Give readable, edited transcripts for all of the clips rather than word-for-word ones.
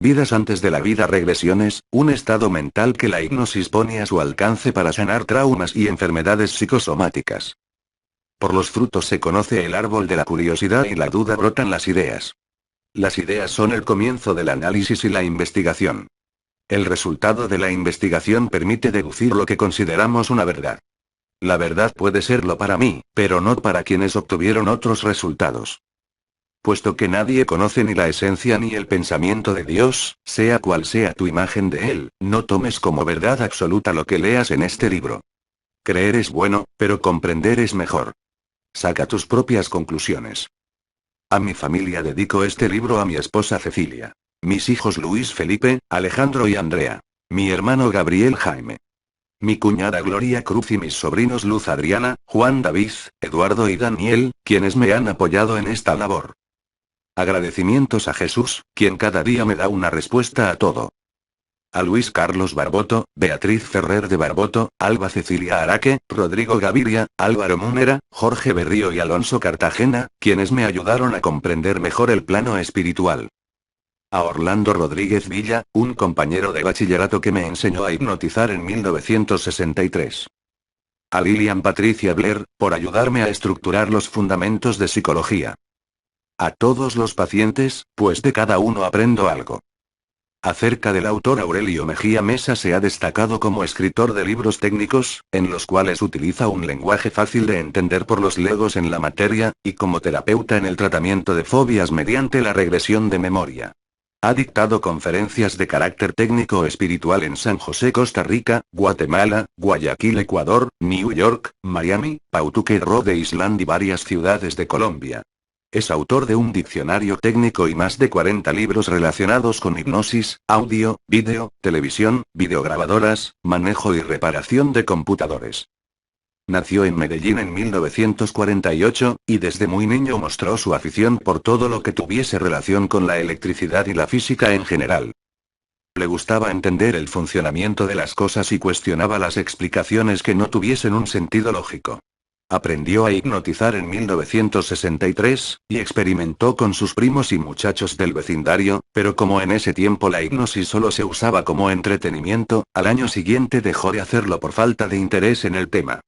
Vidas antes de la vida, regresiones, un estado mental que la hipnosis pone a su alcance para sanar traumas y enfermedades psicosomáticas. Por los frutos se conoce el árbol de la curiosidad y la duda brotan las ideas. Las ideas son el comienzo del análisis y la investigación. El resultado de la investigación permite deducir lo que consideramos una verdad. La verdad puede serlo para mí, pero no para quienes obtuvieron otros resultados. Puesto que nadie conoce ni la esencia ni el pensamiento de Dios, sea cual sea tu imagen de Él, no tomes como verdad absoluta lo que leas en este libro. Creer es bueno, pero comprender es mejor. Saca tus propias conclusiones. A mi familia dedico este libro, a mi esposa Cecilia. Mis hijos Luis Felipe, Alejandro y Andrea. Mi hermano Gabriel Jaime. Mi cuñada Gloria Cruz y mis sobrinos Luz Adriana, Juan David, Eduardo y Daniel, quienes me han apoyado en esta labor. Agradecimientos a Jesús, quien cada día me da una respuesta a todo. A Luis Carlos Barboto, Beatriz Ferrer de Barboto, Alba Cecilia Araque, Rodrigo Gaviria, Álvaro Múnera, Jorge Berrío y Alonso Cartagena, quienes me ayudaron a comprender mejor el plano espiritual. A Orlando Rodríguez Villa, un compañero de bachillerato que me enseñó a hipnotizar en 1963. A Lilian Patricia Blair, por ayudarme a estructurar los fundamentos de psicología. A todos los pacientes, pues de cada uno aprendo algo. Acerca del autor Aurelio Mejía Mesa, se ha destacado como escritor de libros técnicos, en los cuales utiliza un lenguaje fácil de entender por los legos en la materia, y como terapeuta en el tratamiento de fobias mediante la regresión de memoria. Ha dictado conferencias de carácter técnico o espiritual en San José, Costa Rica, Guatemala, Guayaquil, Ecuador, New York, Miami, Pawtucket, Rhode Island y varias ciudades de Colombia. Es autor de un diccionario técnico y más de 40 libros relacionados con hipnosis, audio, vídeo, televisión, videograbadoras, manejo y reparación de computadores. Nació en Medellín en 1948, y desde muy niño mostró su afición por todo lo que tuviese relación con la electricidad y la física en general. Le gustaba entender el funcionamiento de las cosas y cuestionaba las explicaciones que no tuviesen un sentido lógico. Aprendió a hipnotizar en 1963, y experimentó con sus primos y muchachos del vecindario, pero como en ese tiempo la hipnosis solo se usaba como entretenimiento, al año siguiente dejó de hacerlo por falta de interés en el tema.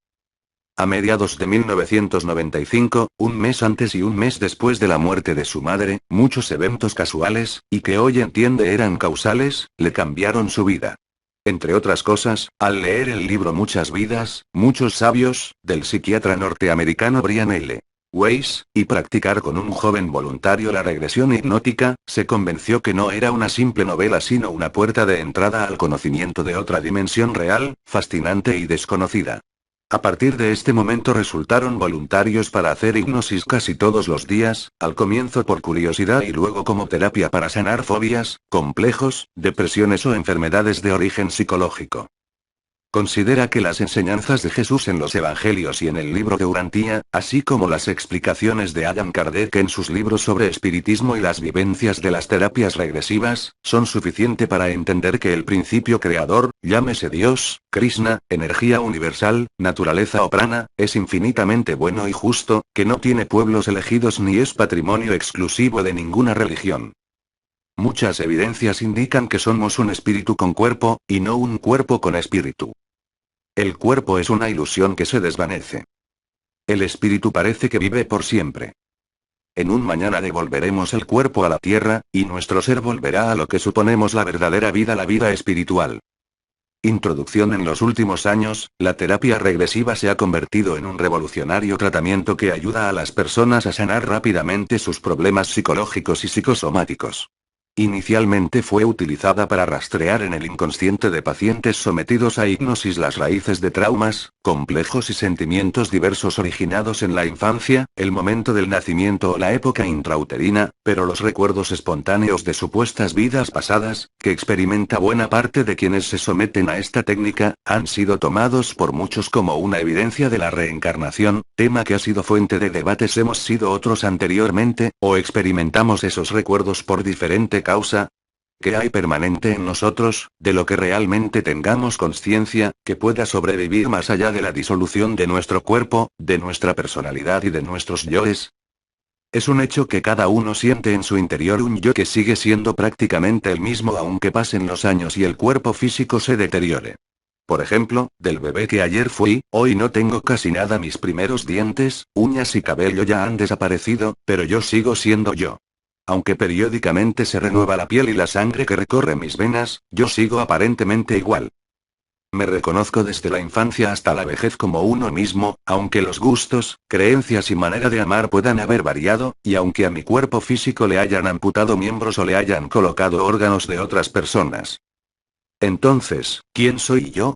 A mediados de 1995, un mes antes y un mes después de la muerte de su madre, muchos eventos casuales, y que hoy entiende eran causales, le cambiaron su vida. Entre otras cosas, al leer el libro Muchas vidas, muchos sabios, del psiquiatra norteamericano Brian L. Weiss, y practicar con un joven voluntario la regresión hipnótica, se convenció que no era una simple novela sino una puerta de entrada al conocimiento de otra dimensión real, fascinante y desconocida. A partir de este momento resultaron voluntarios para hacer hipnosis casi todos los días, al comienzo por curiosidad y luego como terapia para sanar fobias, complejos, depresiones o enfermedades de origen psicológico. Considera que las enseñanzas de Jesús en los Evangelios y en el libro de Urantía, así como las explicaciones de Allan Kardec en sus libros sobre espiritismo y las vivencias de las terapias regresivas, son suficiente para entender que el principio creador, llámese Dios, Krishna, energía universal, naturaleza o prana, es infinitamente bueno y justo, que no tiene pueblos elegidos ni es patrimonio exclusivo de ninguna religión. Muchas evidencias indican que somos un espíritu con cuerpo, y no un cuerpo con espíritu. El cuerpo es una ilusión que se desvanece. El espíritu parece que vive por siempre. En un mañana devolveremos el cuerpo a la tierra, y nuestro ser volverá a lo que suponemos la verdadera vida, la vida espiritual. Introducción. En los últimos años, la terapia regresiva se ha convertido en un revolucionario tratamiento que ayuda a las personas a sanar rápidamente sus problemas psicológicos y psicosomáticos. Inicialmente fue utilizada para rastrear en el inconsciente de pacientes sometidos a hipnosis las raíces de traumas, complejos y sentimientos diversos originados en la infancia, el momento del nacimiento o la época intrauterina, pero los recuerdos espontáneos de supuestas vidas pasadas, que experimenta buena parte de quienes se someten a esta técnica, han sido tomados por muchos como una evidencia de la reencarnación, tema que ha sido fuente de debates. ¿Hemos sido otros anteriormente, o experimentamos esos recuerdos por diferente causa? ¿Qué hay permanente en nosotros, de lo que realmente tengamos conciencia, que pueda sobrevivir más allá de la disolución de nuestro cuerpo, de nuestra personalidad y de nuestros yoes? Es un hecho que cada uno siente en su interior un yo que sigue siendo prácticamente el mismo aunque pasen los años y el cuerpo físico se deteriore. Por ejemplo, del bebé que ayer fui, hoy no tengo casi nada, mis primeros dientes, uñas y cabello ya han desaparecido, pero yo sigo siendo yo. Aunque periódicamente se renueva la piel y la sangre que recorre mis venas, yo sigo aparentemente igual. Me reconozco desde la infancia hasta la vejez como uno mismo, aunque los gustos, creencias y manera de amar puedan haber variado, y aunque a mi cuerpo físico le hayan amputado miembros o le hayan colocado órganos de otras personas. Entonces, ¿quién soy yo?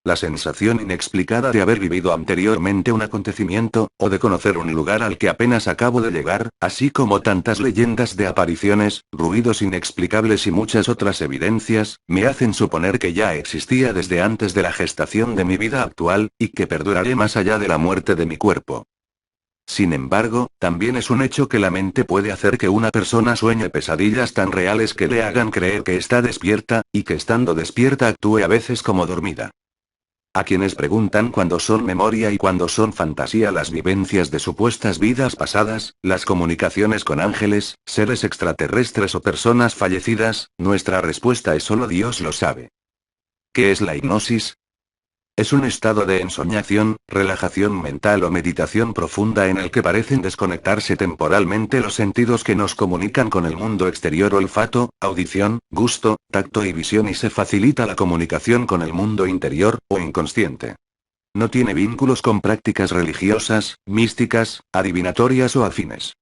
La sensación inexplicada de haber vivido anteriormente un acontecimiento, o de conocer un lugar al que apenas acabo de llegar, así como tantas leyendas de apariciones, ruidos inexplicables y muchas otras evidencias, me hacen suponer que ya existía desde antes de la gestación de mi vida actual, y que perduraré más allá de la muerte de mi cuerpo. Sin embargo, también es un hecho que la mente puede hacer que una persona sueñe pesadillas tan reales que le hagan creer que está despierta, y que estando despierta actúe a veces como dormida. A quienes preguntan cuándo son memoria y cuándo son fantasía las vivencias de supuestas vidas pasadas, las comunicaciones con ángeles, seres extraterrestres o personas fallecidas, nuestra respuesta es solo Dios lo sabe. ¿Qué es la hipnosis? Es un estado de ensoñación, relajación mental o meditación profunda en el que parecen desconectarse temporalmente los sentidos que nos comunican con el mundo exterior: olfato, audición, gusto, tacto y visión, y se facilita la comunicación con el mundo interior, o inconsciente. No tiene vínculos con prácticas religiosas, místicas, adivinatorias o afines.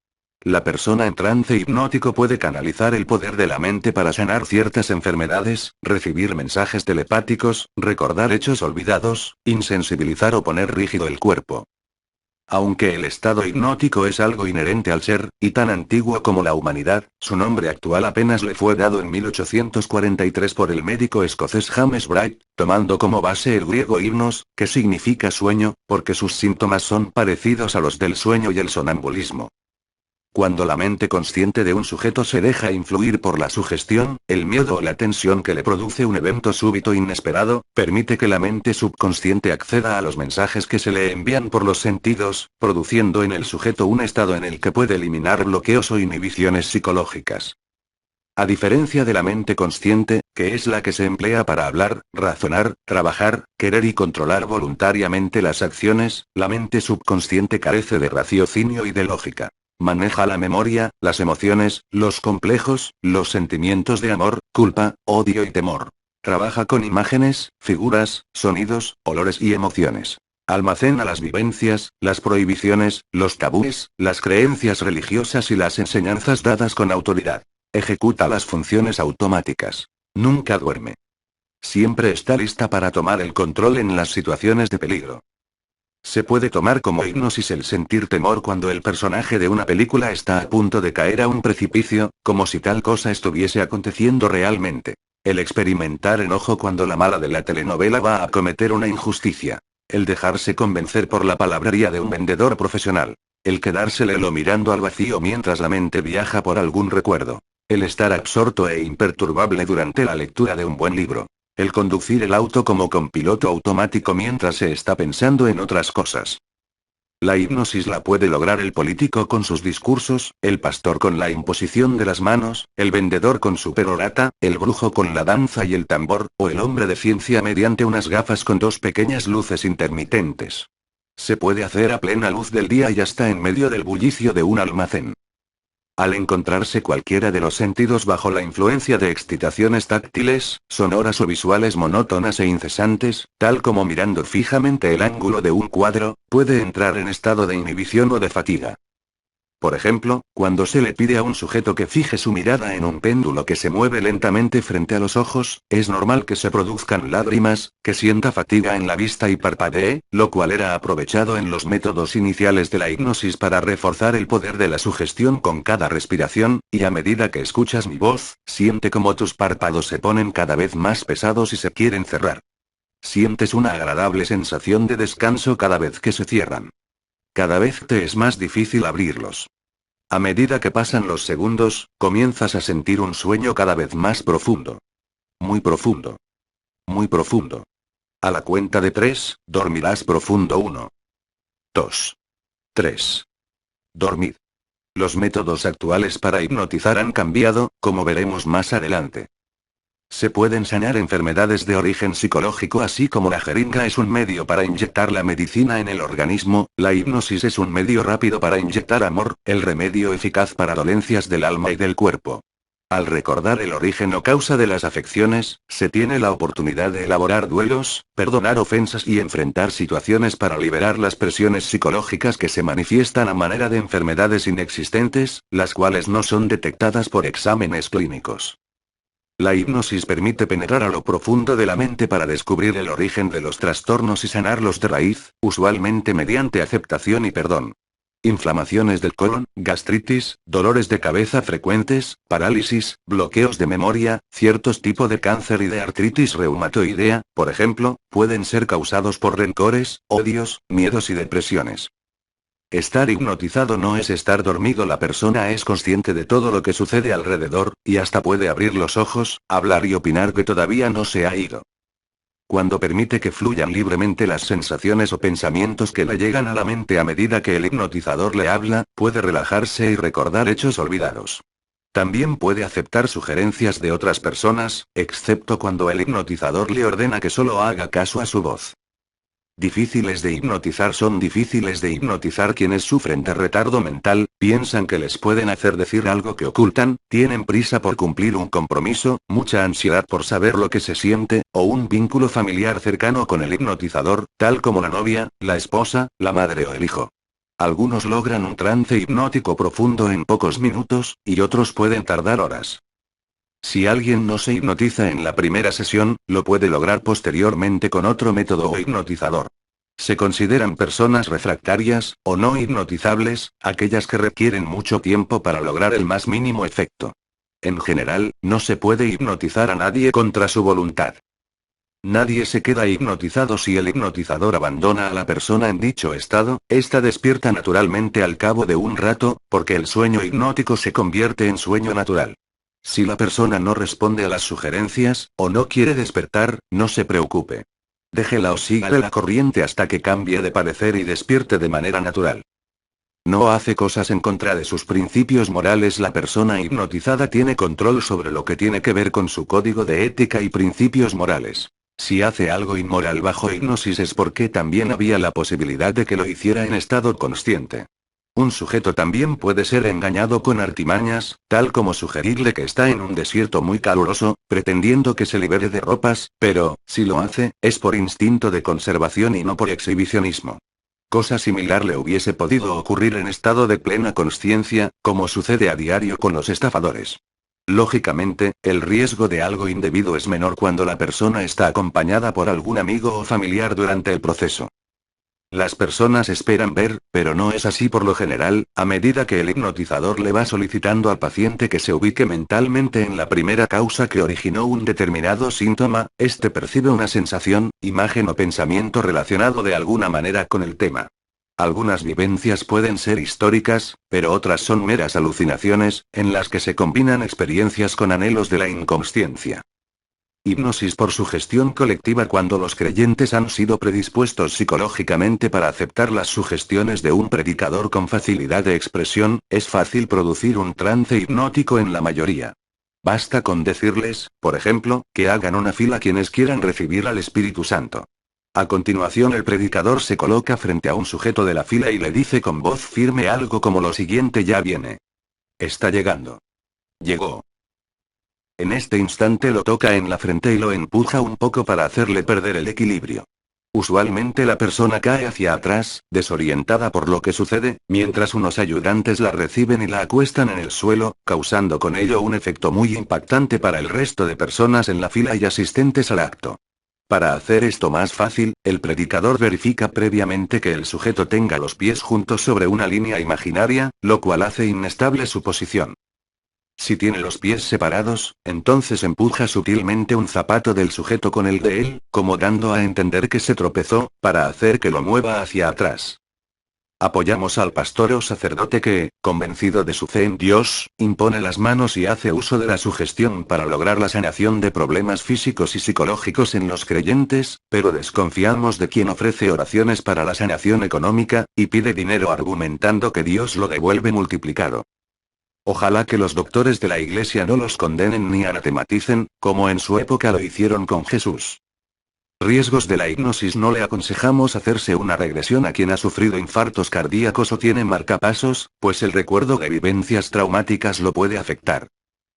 La persona en trance hipnótico puede canalizar el poder de la mente para sanar ciertas enfermedades, recibir mensajes telepáticos, recordar hechos olvidados, insensibilizar o poner rígido el cuerpo. Aunque el estado hipnótico es algo inherente al ser, y tan antiguo como la humanidad, su nombre actual apenas le fue dado en 1843 por el médico escocés James Bright, tomando como base el griego hipnos, que significa sueño, porque sus síntomas son parecidos a los del sueño y el sonambulismo. Cuando la mente consciente de un sujeto se deja influir por la sugestión, el miedo o la tensión que le produce un evento súbito inesperado, permite que la mente subconsciente acceda a los mensajes que se le envían por los sentidos, produciendo en el sujeto un estado en el que puede eliminar bloqueos o inhibiciones psicológicas. A diferencia de la mente consciente, que es la que se emplea para hablar, razonar, trabajar, querer y controlar voluntariamente las acciones, la mente subconsciente carece de raciocinio y de lógica. Maneja la memoria, las emociones, los complejos, los sentimientos de amor, culpa, odio y temor. Trabaja con imágenes, figuras, sonidos, olores y emociones. Almacena las vivencias, las prohibiciones, los tabúes, las creencias religiosas y las enseñanzas dadas con autoridad. Ejecuta las funciones automáticas. Nunca duerme. Siempre está lista para tomar el control en las situaciones de peligro. Se puede tomar como hipnosis el sentir temor cuando el personaje de una película está a punto de caer a un precipicio, como si tal cosa estuviese aconteciendo realmente. El experimentar enojo cuando la mala de la telenovela va a cometer una injusticia. El dejarse convencer por la palabrería de un vendedor profesional. El quedárselo mirando al vacío mientras la mente viaja por algún recuerdo. El estar absorto e imperturbable durante la lectura de un buen libro. El conducir el auto como con piloto automático mientras se está pensando en otras cosas. La hipnosis la puede lograr el político con sus discursos, el pastor con la imposición de las manos, el vendedor con su perorata, el brujo con la danza y el tambor, o el hombre de ciencia mediante unas gafas con dos pequeñas luces intermitentes. Se puede hacer a plena luz del día y hasta en medio del bullicio de un almacén. Al encontrarse cualquiera de los sentidos bajo la influencia de excitaciones táctiles, sonoras o visuales monótonas e incesantes, tal como mirando fijamente el ángulo de un cuadro, puede entrar en estado de inhibición o de fatiga. Por ejemplo, cuando se le pide a un sujeto que fije su mirada en un péndulo que se mueve lentamente frente a los ojos, es normal que se produzcan lágrimas, que sienta fatiga en la vista y parpadee, lo cual era aprovechado en los métodos iniciales de la hipnosis para reforzar el poder de la sugestión con cada respiración, y a medida que escuchas mi voz, siente como tus párpados se ponen cada vez más pesados y se quieren cerrar. Sientes una agradable sensación de descanso cada vez que se cierran. Cada vez te es más difícil abrirlos. A medida que pasan los segundos, comienzas a sentir un sueño cada vez más profundo. Muy profundo. Muy profundo. A la cuenta de 3, dormirás profundo. 1, 2, 3. Dormid. Los métodos actuales para hipnotizar han cambiado, como veremos más adelante. Se pueden sanar enfermedades de origen psicológico, así como la jeringa es un medio para inyectar la medicina en el organismo, la hipnosis es un medio rápido para inyectar amor, el remedio eficaz para dolencias del alma y del cuerpo. Al recordar el origen o causa de las afecciones, se tiene la oportunidad de elaborar duelos, perdonar ofensas y enfrentar situaciones para liberar las presiones psicológicas que se manifiestan a manera de enfermedades inexistentes, las cuales no son detectadas por exámenes clínicos. La hipnosis permite penetrar a lo profundo de la mente para descubrir el origen de los trastornos y sanarlos de raíz, usualmente mediante aceptación y perdón. Inflamaciones del colon, gastritis, dolores de cabeza frecuentes, parálisis, bloqueos de memoria, ciertos tipos de cáncer y de artritis reumatoidea, por ejemplo, pueden ser causados por rencores, odios, miedos y depresiones. Estar hipnotizado no es estar dormido, la persona es consciente de todo lo que sucede alrededor, y hasta puede abrir los ojos, hablar y opinar que todavía no se ha ido. Cuando permite que fluyan libremente las sensaciones o pensamientos que le llegan a la mente a medida que el hipnotizador le habla, puede relajarse y recordar hechos olvidados. También puede aceptar sugerencias de otras personas, excepto cuando el hipnotizador le ordena que solo haga caso a su voz. Difíciles de hipnotizar. Son difíciles de hipnotizar quienes sufren de retardo mental, piensan que les pueden hacer decir algo que ocultan, tienen prisa por cumplir un compromiso, mucha ansiedad por saber lo que se siente, o un vínculo familiar cercano con el hipnotizador, tal como la novia, la esposa, la madre o el hijo. Algunos logran un trance hipnótico profundo en pocos minutos, y otros pueden tardar horas. Si alguien no se hipnotiza en la primera sesión, lo puede lograr posteriormente con otro método o hipnotizador. Se consideran personas refractarias, o no hipnotizables, aquellas que requieren mucho tiempo para lograr el más mínimo efecto. En general, no se puede hipnotizar a nadie contra su voluntad. Nadie se queda hipnotizado si el hipnotizador abandona a la persona en dicho estado, ésta despierta naturalmente al cabo de un rato, porque el sueño hipnótico se convierte en sueño natural. Si la persona no responde a las sugerencias, o no quiere despertar, no se preocupe. Déjela o sígale la corriente hasta que cambie de parecer y despierte de manera natural. No hace cosas en contra de sus principios morales. La persona hipnotizada tiene control sobre lo que tiene que ver con su código de ética y principios morales. Si hace algo inmoral bajo hipnosis es porque también había la posibilidad de que lo hiciera en estado consciente. Un sujeto también puede ser engañado con artimañas, tal como sugerirle que está en un desierto muy caluroso, pretendiendo que se libere de ropas, pero, si lo hace, es por instinto de conservación y no por exhibicionismo. Cosa similar le hubiese podido ocurrir en estado de plena consciencia, como sucede a diario con los estafadores. Lógicamente, el riesgo de algo indebido es menor cuando la persona está acompañada por algún amigo o familiar durante el proceso. Las personas esperan ver, pero no es así por lo general, a medida que el hipnotizador le va solicitando al paciente que se ubique mentalmente en la primera causa que originó un determinado síntoma, este percibe una sensación, imagen o pensamiento relacionado de alguna manera con el tema. Algunas vivencias pueden ser históricas, pero otras son meras alucinaciones, en las que se combinan experiencias con anhelos de la inconsciencia. Hipnosis por sugestión colectiva. Cuando los creyentes han sido predispuestos psicológicamente para aceptar las sugestiones de un predicador con facilidad de expresión, es fácil producir un trance hipnótico en la mayoría. Basta con decirles, por ejemplo, que hagan una fila quienes quieran recibir al Espíritu Santo. A continuación el predicador se coloca frente a un sujeto de la fila y le dice con voz firme algo como lo siguiente: ya viene. Está llegando. Llegó. En este instante lo toca en la frente y lo empuja un poco para hacerle perder el equilibrio. Usualmente la persona cae hacia atrás, desorientada por lo que sucede, mientras unos ayudantes la reciben y la acuestan en el suelo, causando con ello un efecto muy impactante para el resto de personas en la fila y asistentes al acto. Para hacer esto más fácil, el predicador verifica previamente que el sujeto tenga los pies juntos sobre una línea imaginaria, lo cual hace inestable su posición. Si tiene los pies separados, entonces empuja sutilmente un zapato del sujeto con el de él, como dando a entender que se tropezó, para hacer que lo mueva hacia atrás. apoyamos al pastor o sacerdote que, convencido de su fe en Dios, impone las manos y hace uso de la sugestión para lograr la sanación de problemas físicos y psicológicos en los creyentes, pero desconfiamos de quien ofrece oraciones para la sanación económica, y pide dinero argumentando que Dios lo devuelve multiplicado. Ojalá que los doctores de la Iglesia no los condenen ni anatematicen, como en su época lo hicieron con Jesús. Riesgos de la hipnosis: no le aconsejamos hacerse una regresión a quien ha sufrido infartos cardíacos o tiene marcapasos, pues el recuerdo de vivencias traumáticas lo puede afectar.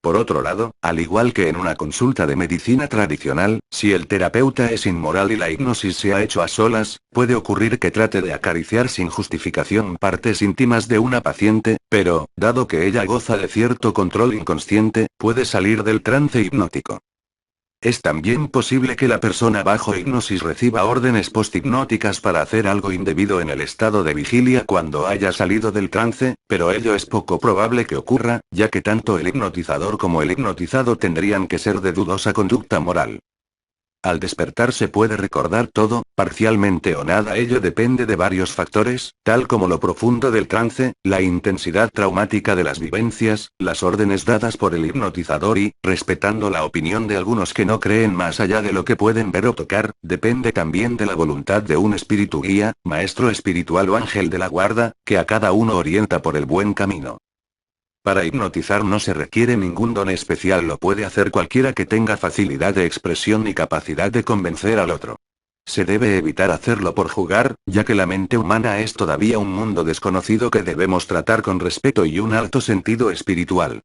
Por otro lado, al igual que en una consulta de medicina tradicional, si el terapeuta es inmoral y la hipnosis se ha hecho a solas, puede ocurrir que trate de acariciar sin justificación partes íntimas de una paciente, pero, dado que ella goza de cierto control inconsciente, puede salir del trance hipnótico. Es también posible que la persona bajo hipnosis reciba órdenes posthipnóticas para hacer algo indebido en el estado de vigilia cuando haya salido del trance, pero ello es poco probable que ocurra, ya que tanto el hipnotizador como el hipnotizado tendrían que ser de dudosa conducta moral. Al despertar se puede recordar todo, parcialmente o nada. Ello depende de varios factores, tal como lo profundo del trance, la intensidad traumática de las vivencias, las órdenes dadas por el hipnotizador y, respetando la opinión de algunos que no creen más allá de lo que pueden ver o tocar, depende también de la voluntad de un espíritu guía, maestro espiritual o ángel de la guarda, que a cada uno orienta por el buen camino. Para hipnotizar no se requiere ningún don especial, lo puede hacer cualquiera que tenga facilidad de expresión y capacidad de convencer al otro. Se debe evitar hacerlo por jugar, ya que la mente humana es todavía un mundo desconocido que debemos tratar con respeto y un alto sentido espiritual.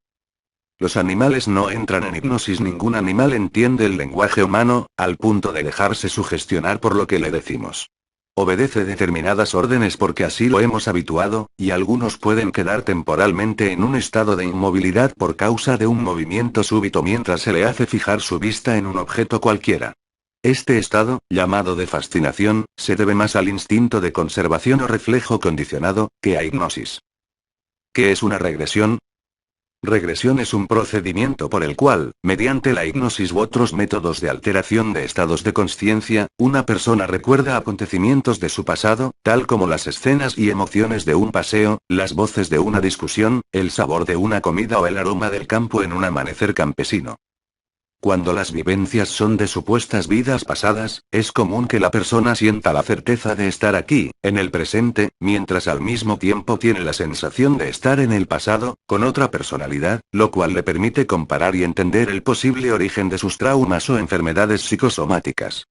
Los animales no entran en hipnosis, ningún animal entiende el lenguaje humano, al punto de dejarse sugestionar por lo que le decimos. Obedece determinadas órdenes porque así lo hemos habituado, y algunos pueden quedar temporalmente en un estado de inmovilidad por causa de un movimiento súbito mientras se le hace fijar su vista en un objeto cualquiera. Este estado, llamado de fascinación, se debe más al instinto de conservación o reflejo condicionado, que a hipnosis. ¿Qué es una regresión? Regresión es un procedimiento por el cual, mediante la hipnosis u otros métodos de alteración de estados de conciencia, una persona recuerda acontecimientos de su pasado, tal como las escenas y emociones de un paseo, las voces de una discusión, el sabor de una comida o el aroma del campo en un amanecer campesino. Cuando las vivencias son de supuestas vidas pasadas, es común que la persona sienta la certeza de estar aquí, en el presente, mientras al mismo tiempo tiene la sensación de estar en el pasado, con otra personalidad, lo cual le permite comparar y entender el posible origen de sus traumas o enfermedades psicosomáticas.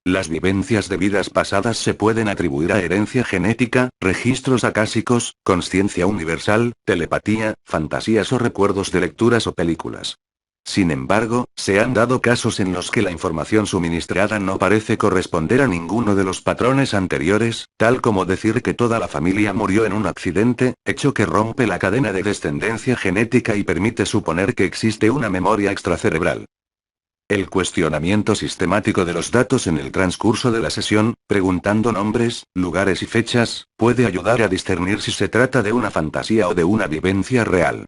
Las vivencias de vidas pasadas se pueden atribuir a herencia genética, registros acásicos, consciencia universal, telepatía, fantasías o recuerdos de lecturas o películas. Sin embargo, se han dado casos en los que la información suministrada no parece corresponder a ninguno de los patrones anteriores, tal como decir que toda la familia murió en un accidente, hecho que rompe la cadena de descendencia genética y permite suponer que existe una memoria extracerebral. El cuestionamiento sistemático de los datos en el transcurso de la sesión, preguntando nombres, lugares y fechas, puede ayudar a discernir si se trata de una fantasía o de una vivencia real.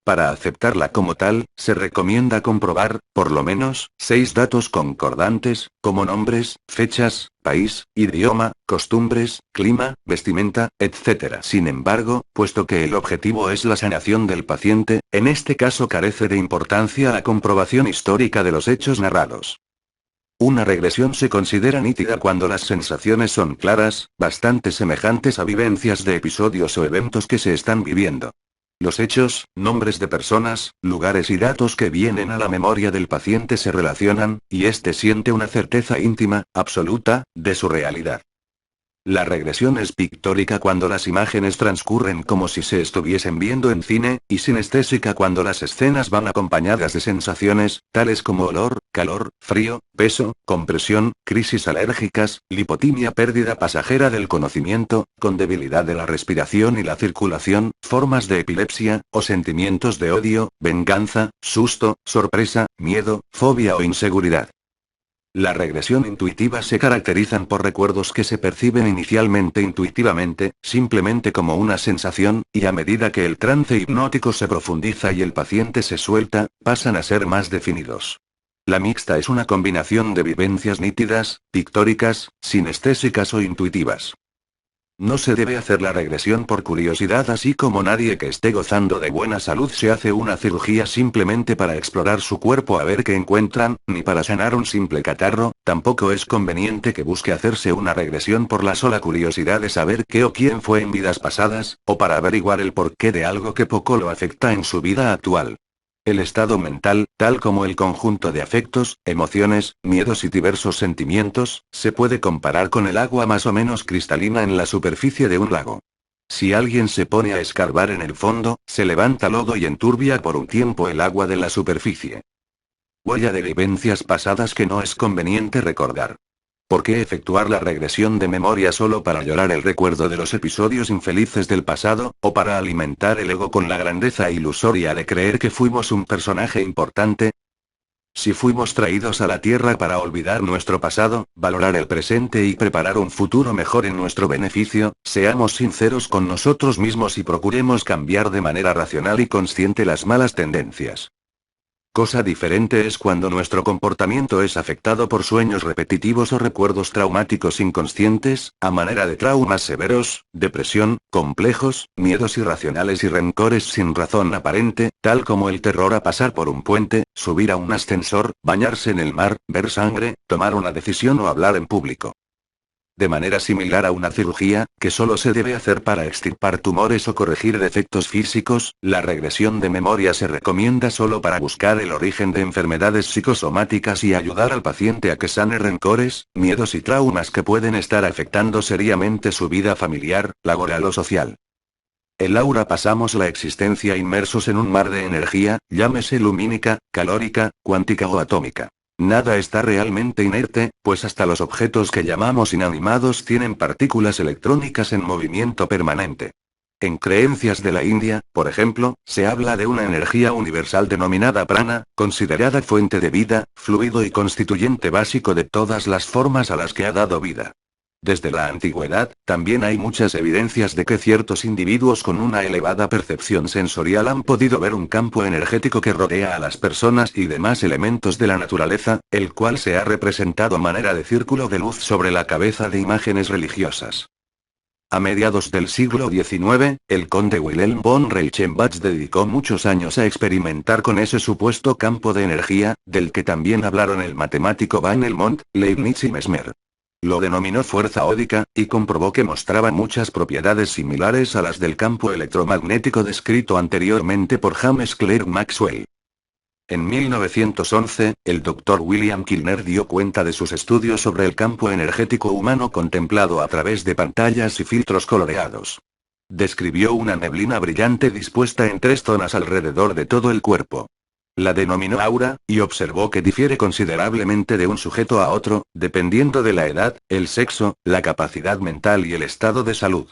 Para aceptarla como tal, se recomienda comprobar, por lo menos, 6 datos concordantes, como nombres, fechas, país, idioma, costumbres, clima, vestimenta, etc. Sin embargo, puesto que el objetivo es la sanación del paciente, en este caso carece de importancia la comprobación histórica de los hechos narrados. Una regresión se considera nítida cuando las sensaciones son claras, bastante semejantes a vivencias de episodios o eventos que se están viviendo. Los hechos, nombres de personas, lugares y datos que vienen a la memoria del paciente se relacionan, y éste siente una certeza íntima, absoluta, de su realidad. La regresión es pictórica cuando las imágenes transcurren como si se estuviesen viendo en cine, y sinestésica cuando las escenas van acompañadas de sensaciones, tales como olor, calor, frío, peso, compresión, crisis alérgicas, lipotimia, pérdida pasajera del conocimiento, con debilidad de la respiración y la circulación, formas de epilepsia, o sentimientos de odio, venganza, susto, sorpresa, miedo, fobia o inseguridad. La regresión intuitiva se caracterizan por recuerdos que se perciben inicialmente intuitivamente, simplemente como una sensación, y a medida que el trance hipnótico se profundiza y el paciente se suelta, pasan a ser más definidos. La mixta es una combinación de vivencias nítidas, pictóricas, sinestésicas o intuitivas. No se debe hacer la regresión por curiosidad, así como nadie que esté gozando de buena salud se hace una cirugía simplemente para explorar su cuerpo a ver qué encuentran, ni para sanar un simple catarro. Tampoco es conveniente que busque hacerse una regresión por la sola curiosidad de saber qué o quién fue en vidas pasadas, o para averiguar el porqué de algo que poco lo afecta en su vida actual. El estado mental, tal como el conjunto de afectos, emociones, miedos y diversos sentimientos, se puede comparar con el agua más o menos cristalina en la superficie de un lago. Si alguien se pone a escarbar en el fondo, se levanta lodo y enturbia por un tiempo el agua de la superficie. Huella de vivencias pasadas que no es conveniente recordar. ¿Por qué efectuar la regresión de memoria solo para llorar el recuerdo de los episodios infelices del pasado, o para alimentar el ego con la grandeza ilusoria de creer que fuimos un personaje importante? Si fuimos traídos a la Tierra para olvidar nuestro pasado, valorar el presente y preparar un futuro mejor en nuestro beneficio, seamos sinceros con nosotros mismos y procuremos cambiar de manera racional y consciente las malas tendencias. Cosa diferente es cuando nuestro comportamiento es afectado por sueños repetitivos o recuerdos traumáticos inconscientes, a manera de traumas severos, depresión, complejos, miedos irracionales y rencores sin razón aparente, tal como el terror a pasar por un puente, subir a un ascensor, bañarse en el mar, ver sangre, tomar una decisión o hablar en público. De manera similar a una cirugía, que solo se debe hacer para extirpar tumores o corregir defectos físicos, la regresión de memoria se recomienda solo para buscar el origen de enfermedades psicosomáticas y ayudar al paciente a que sane rencores, miedos y traumas que pueden estar afectando seriamente su vida familiar, laboral o social. El aura pasamos la existencia inmersos en un mar de energía, llámese lumínica, calórica, cuántica o atómica. Nada está realmente inerte, pues hasta los objetos que llamamos inanimados tienen partículas electrónicas en movimiento permanente. En creencias de la India, por ejemplo, se habla de una energía universal denominada prana, considerada fuente de vida, fluido y constituyente básico de todas las formas a las que ha dado vida. Desde la antigüedad, también hay muchas evidencias de que ciertos individuos con una elevada percepción sensorial han podido ver un campo energético que rodea a las personas y demás elementos de la naturaleza, el cual se ha representado a manera de círculo de luz sobre la cabeza de imágenes religiosas. A mediados del siglo XIX, el conde Wilhelm von Reichenbach dedicó muchos años a experimentar con ese supuesto campo de energía, del que también hablaron el matemático Van Helmont, Leibniz y Mesmer. Lo denominó fuerza ódica, y comprobó que mostraba muchas propiedades similares a las del campo electromagnético descrito anteriormente por James Clerk Maxwell. En 1911, el Dr. William Kilner dio cuenta de sus estudios sobre el campo energético humano contemplado a través de pantallas y filtros coloreados. Describió una neblina brillante dispuesta en 3 zonas alrededor de todo el cuerpo. La denominó aura, y observó que difiere considerablemente de un sujeto a otro, dependiendo de la edad, el sexo, la capacidad mental y el estado de salud.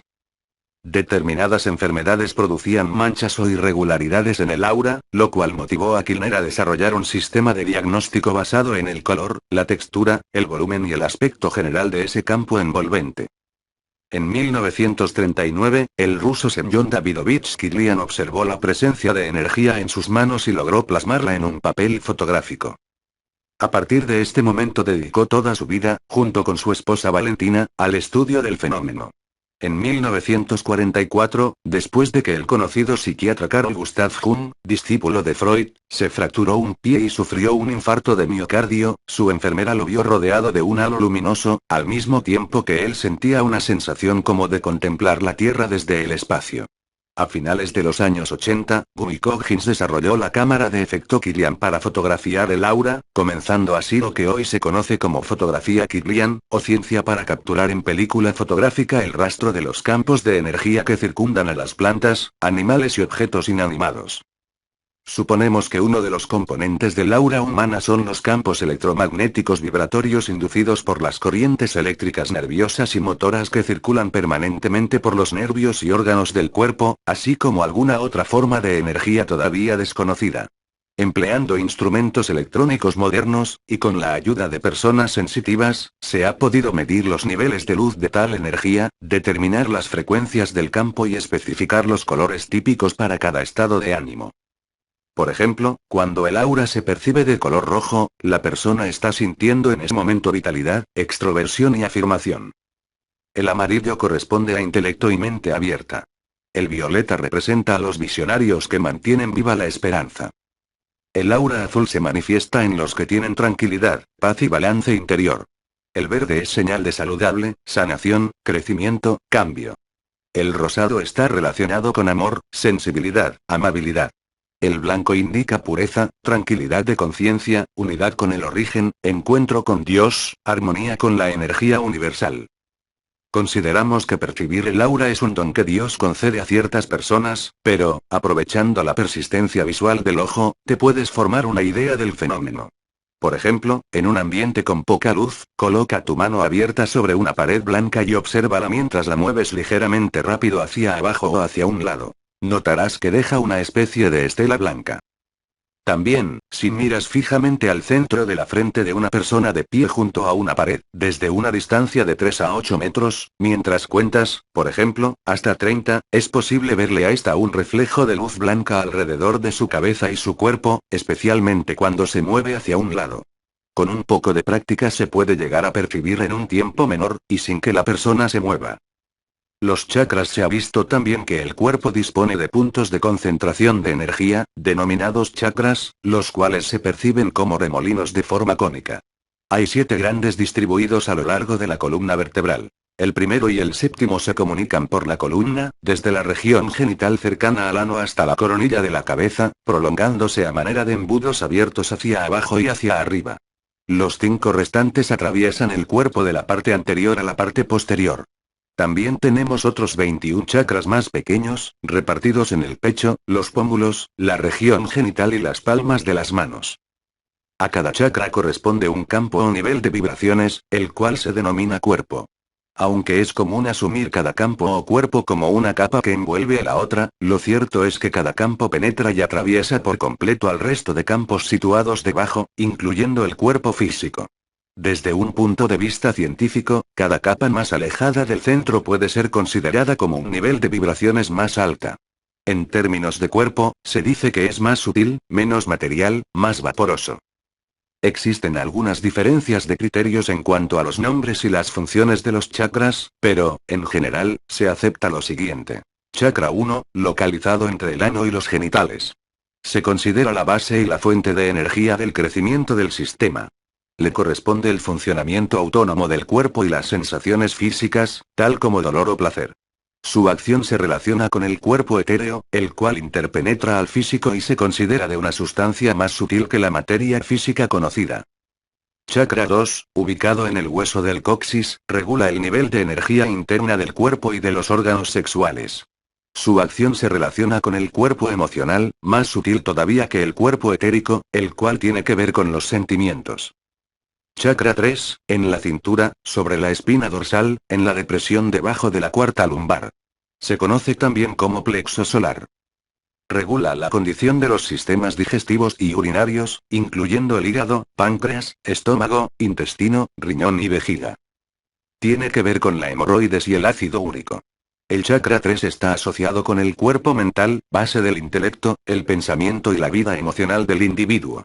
Determinadas enfermedades producían manchas o irregularidades en el aura, lo cual motivó a Kilner a desarrollar un sistema de diagnóstico basado en el color, la textura, el volumen y el aspecto general de ese campo envolvente. En 1939, el ruso Semyon Davidovich Kilian observó la presencia de energía en sus manos y logró plasmarla en un papel fotográfico. A partir de este momento dedicó toda su vida, junto con su esposa Valentina, al estudio del fenómeno. En 1944, después de que el conocido psiquiatra Carl Gustav Jung, discípulo de Freud, se fracturó un pie y sufrió un infarto de miocardio, su enfermera lo vio rodeado de un halo luminoso, al mismo tiempo que él sentía una sensación como de contemplar la Tierra desde el espacio. A finales de los años 80, Guy Coggins desarrolló la cámara de efecto Kirlian para fotografiar el aura, comenzando así lo que hoy se conoce como fotografía Kirlian, o ciencia para capturar en película fotográfica el rastro de los campos de energía que circundan a las plantas, animales y objetos inanimados. Suponemos que uno de los componentes del aura humana son los campos electromagnéticos vibratorios inducidos por las corrientes eléctricas nerviosas y motoras que circulan permanentemente por los nervios y órganos del cuerpo, así como alguna otra forma de energía todavía desconocida. Empleando instrumentos electrónicos modernos, y con la ayuda de personas sensitivas, se ha podido medir los niveles de luz de tal energía, determinar las frecuencias del campo y especificar los colores típicos para cada estado de ánimo. Por ejemplo, cuando el aura se percibe de color rojo, la persona está sintiendo en ese momento vitalidad, extroversión y afirmación. El amarillo corresponde a intelecto y mente abierta. El violeta representa a los visionarios que mantienen viva la esperanza. El aura azul se manifiesta en los que tienen tranquilidad, paz y balance interior. El verde es señal de saludable, sanación, crecimiento, cambio. El rosado está relacionado con amor, sensibilidad, amabilidad. El blanco indica pureza, tranquilidad de conciencia, unidad con el origen, encuentro con Dios, armonía con la energía universal. Consideramos que percibir el aura es un don que Dios concede a ciertas personas, pero, aprovechando la persistencia visual del ojo, te puedes formar una idea del fenómeno. Por ejemplo, en un ambiente con poca luz, coloca tu mano abierta sobre una pared blanca y obsérvala mientras la mueves ligeramente rápido hacia abajo o hacia un lado. Notarás que deja una especie de estela blanca. También, si miras fijamente al centro de la frente de una persona de pie junto a una pared, desde una distancia de 3 a 8 metros, mientras cuentas, por ejemplo, hasta 30, es posible verle a esta un reflejo de luz blanca alrededor de su cabeza y su cuerpo, especialmente cuando se mueve hacia un lado. Con un poco de práctica se puede llegar a percibir en un tiempo menor, y sin que la persona se mueva. Los chakras se ha visto también que el cuerpo dispone de puntos de concentración de energía, denominados chakras, los cuales se perciben como remolinos de forma cónica. Hay 7 grandes distribuidos a lo largo de la columna vertebral. El primero y el séptimo se comunican por la columna, desde la región genital cercana al ano hasta la coronilla de la cabeza, prolongándose a manera de embudos abiertos hacia abajo y hacia arriba. Los 5 restantes atraviesan el cuerpo de la parte anterior a la parte posterior. También tenemos otros 21 chakras más pequeños, repartidos en el pecho, los pómulos, la región genital y las palmas de las manos. A cada chakra corresponde un campo o nivel de vibraciones, el cual se denomina cuerpo. Aunque es común asumir cada campo o cuerpo como una capa que envuelve a la otra, lo cierto es que cada campo penetra y atraviesa por completo al resto de campos situados debajo, incluyendo el cuerpo físico. Desde un punto de vista científico, cada capa más alejada del centro puede ser considerada como un nivel de vibraciones más alta. En términos de cuerpo, se dice que es más sutil, menos material, más vaporoso. Existen algunas diferencias de criterios en cuanto a los nombres y las funciones de los chakras, pero, en general, se acepta lo siguiente. Chakra 1, localizado entre el ano y los genitales. Se considera la base y la fuente de energía del crecimiento del sistema. Le corresponde el funcionamiento autónomo del cuerpo y las sensaciones físicas, tal como dolor o placer. Su acción se relaciona con el cuerpo etéreo, el cual interpenetra al físico y se considera de una sustancia más sutil que la materia física conocida. Chakra 2, ubicado en el hueso del coxis, regula el nivel de energía interna del cuerpo y de los órganos sexuales. Su acción se relaciona con el cuerpo emocional, más sutil todavía que el cuerpo etérico, el cual tiene que ver con los sentimientos. Chakra 3, en la cintura, sobre la espina dorsal, en la depresión debajo de la cuarta lumbar. Se conoce también como plexo solar. Regula la condición de los sistemas digestivos y urinarios, incluyendo el hígado, páncreas, estómago, intestino, riñón y vejiga. Tiene que ver con la hemorroides y el ácido úrico. El chakra 3 está asociado con el cuerpo mental, base del intelecto, el pensamiento y la vida emocional del individuo.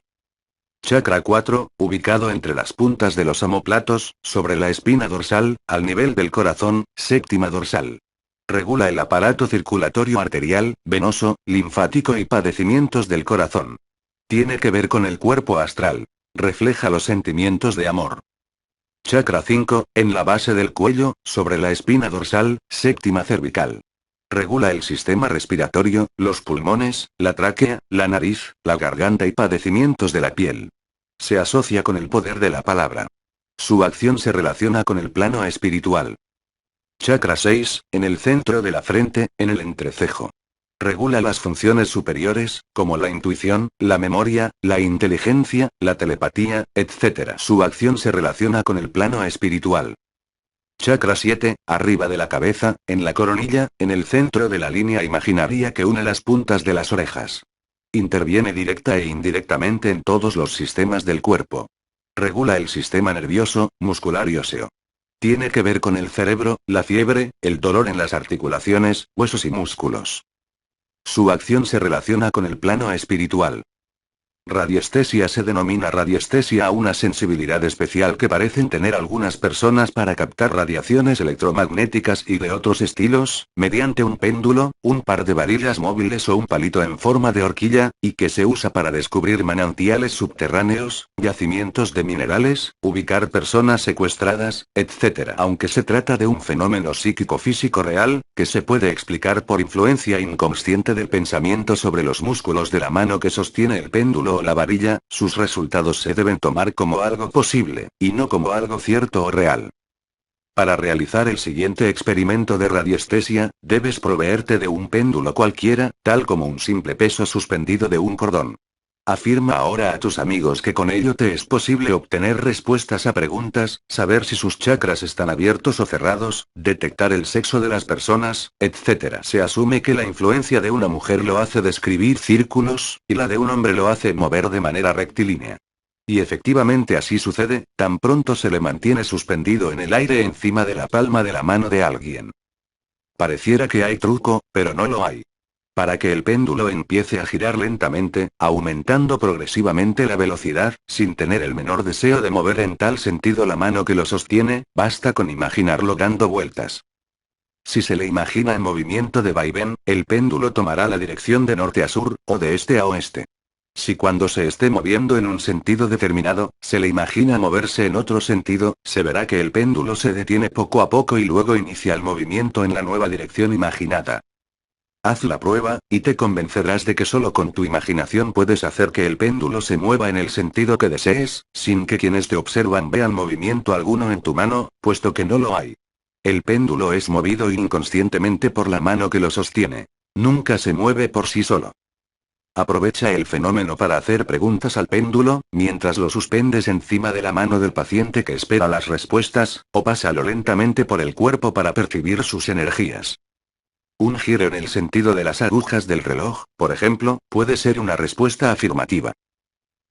Chakra 4, ubicado entre las puntas de los omóplatos, sobre la espina dorsal, al nivel del corazón, séptima dorsal. Regula el aparato circulatorio arterial, venoso, linfático y padecimientos del corazón. Tiene que ver con el cuerpo astral. Refleja los sentimientos de amor. Chakra 5, en la base del cuello, sobre la espina dorsal, séptima cervical. Regula el sistema respiratorio, los pulmones, la tráquea, la nariz, la garganta y padecimientos de la piel. Se asocia con el poder de la palabra. Su acción se relaciona con el plano espiritual. Chakra 6, en el centro de la frente, en el entrecejo. Regula las funciones superiores, como la intuición, la memoria, la inteligencia, la telepatía, etc. Su acción se relaciona con el plano espiritual. Chakra 7, arriba de la cabeza, en la coronilla, en el centro de la línea imaginaria que une las puntas de las orejas. Interviene directa e indirectamente en todos los sistemas del cuerpo. Regula el sistema nervioso, muscular y óseo. Tiene que ver con el cerebro, la fiebre, el dolor en las articulaciones, huesos y músculos. Su acción se relaciona con el plano espiritual. Radiestesia se denomina radiestesia a una sensibilidad especial que parecen tener algunas personas para captar radiaciones electromagnéticas y de otros estilos, mediante un péndulo, un par de varillas móviles o un palito en forma de horquilla, y que se usa para descubrir manantiales subterráneos, yacimientos de minerales, ubicar personas secuestradas, etc. Aunque se trata de un fenómeno psíquico-físico real, que se puede explicar por influencia inconsciente del pensamiento sobre los músculos de la mano que sostiene el péndulo o la varilla, sus resultados se deben tomar como algo posible, y no como algo cierto o real. Para realizar el siguiente experimento de radiestesia, debes proveerte de un péndulo cualquiera, tal como un simple peso suspendido de un cordón. Afirma ahora a tus amigos que con ello te es posible obtener respuestas a preguntas, saber si sus chakras están abiertos o cerrados, detectar el sexo de las personas, etc. Se asume que la influencia de una mujer lo hace describir círculos, y la de un hombre lo hace mover de manera rectilínea. Y efectivamente así sucede, tan pronto se le mantiene suspendido en el aire encima de la palma de la mano de alguien. Pareciera que hay truco, pero no lo hay. Para que el péndulo empiece a girar lentamente, aumentando progresivamente la velocidad, sin tener el menor deseo de mover en tal sentido la mano que lo sostiene, basta con imaginarlo dando vueltas. Si se le imagina en movimiento de vaivén, el péndulo tomará la dirección de norte a sur, o de este a oeste. Si cuando se esté moviendo en un sentido determinado, se le imagina moverse en otro sentido, se verá que el péndulo se detiene poco a poco y luego inicia el movimiento en la nueva dirección imaginada. Haz la prueba, y te convencerás de que solo con tu imaginación puedes hacer que el péndulo se mueva en el sentido que desees, sin que quienes te observan vean movimiento alguno en tu mano, puesto que no lo hay. El péndulo es movido inconscientemente por la mano que lo sostiene. Nunca se mueve por sí solo. Aprovecha el fenómeno para hacer preguntas al péndulo, mientras lo suspendes encima de la mano del paciente que espera las respuestas, o pásalo lentamente por el cuerpo para percibir sus energías. Un giro en el sentido de las agujas del reloj, por ejemplo, puede ser una respuesta afirmativa.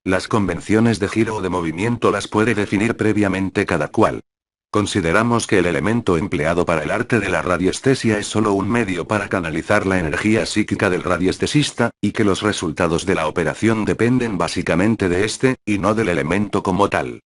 Las convenciones de giro o de movimiento las puede definir previamente cada cual. Consideramos que el elemento empleado para el arte de la radiestesia es solo un medio para canalizar la energía psíquica del radiestesista, y que los resultados de la operación dependen básicamente de este, y no del elemento como tal.